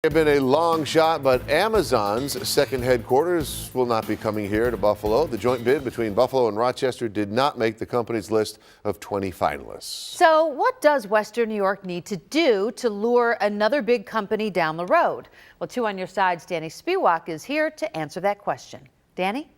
It's been a long shot, but Amazon's second headquarters will not be coming here to Buffalo. The joint bid between Buffalo and Rochester did not make the company's list of 20 finalists. So what does Western New York need to do to lure another big company down the road? Well, 2 on your side's Danny Spiewak is here to answer that question. Danny?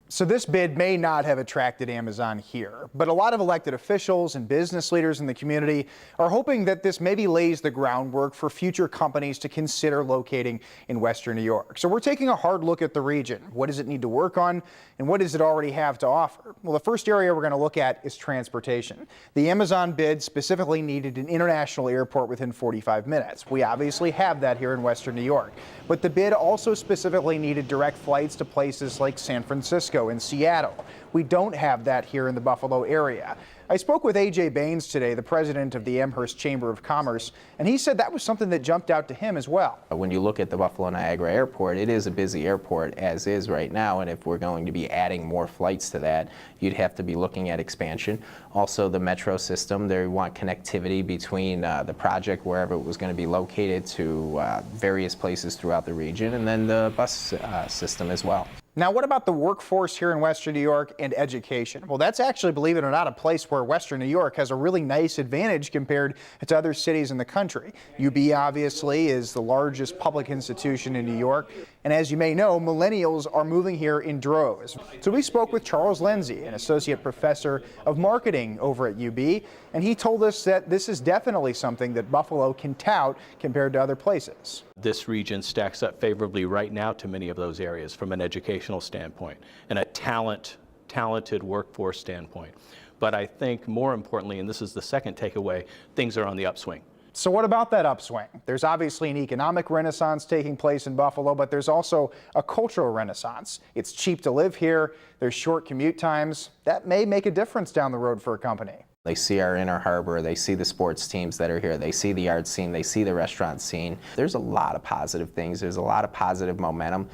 So this bid may not have attracted Amazon here, but a lot of elected officials and business leaders in the community are hoping that this maybe lays the groundwork for future companies to consider locating in Western New York. So we're taking a hard look at the region. What does it need to work on, and what does it already have to offer? Well, the first area we're going to look at is transportation. The Amazon bid specifically needed an international airport within 45 minutes. We obviously have that here in Western New York, but the bid also specifically needed direct flights to places like San Francisco in Seattle. We don't have that here in the Buffalo area. I spoke with A.J. Baines today, the president of the Amherst Chamber of Commerce, and he said that was something that jumped out to him as well. When you look at the Buffalo Niagara Airport, it is a busy airport as is right now, and if we're going to be adding more flights to that, you'd have to be looking at expansion. Also the metro system, they want connectivity between the project wherever it was going to be located to various places throughout the region, and then the bus system as well. Now, what about the workforce here in Western New York and education? Well, that's actually, believe it or not, a place where Western New York has a really nice advantage compared to other cities in the country. UB obviously is the largest public institution in New York, and as you may know, millennials are moving here in droves. So we spoke with Charles Lindsay, an associate professor of marketing over at UB, and he told us that this is definitely something that Buffalo can tout compared to other places. This region stacks up favorably right now to many of those areas from an educational standpoint and a talented workforce standpoint. But I think more importantly, and this is the second takeaway, things are on the upswing. So what about that upswing? There's obviously an economic renaissance taking place in Buffalo, but there's also a cultural renaissance. It's cheap to live here. There's short commute times. That may make a difference down the road for a company. They see our inner harbor, they see the sports teams that are here, they see the art scene, they see the restaurant scene. There's a lot of positive things, there's a lot of positive momentum.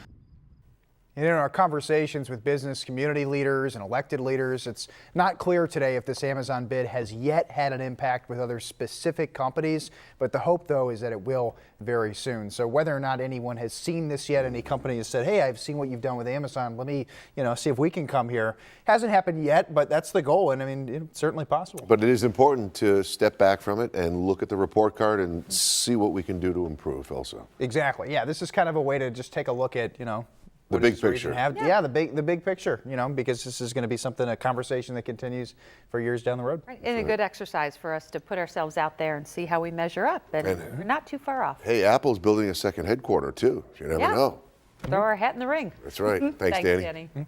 And in our conversations with business community leaders and elected leaders, it's not clear today if this Amazon bid has yet had an impact with other specific companies, but the hope, though, is that it will very soon. So whether or not anyone has seen this yet, any company has said, hey, I've seen what you've done with Amazon, let me see if we can come here. Hasn't happened yet, but that's the goal, and I mean, it's certainly possible. But it is important to step back from it and look at the report card and see what we can do to improve also. Exactly, yeah, this is kind of a way to just take a look at, the big picture. Yeah, the big picture, because this is going to be a conversation that continues for years down the road. Right. And a good exercise for us to put ourselves out there and see how we measure up. And we're not too far off. Hey, Apple's building a second headquarters too. You never know. Throw our hat in the ring. That's right. Thanks, Danny. Danny.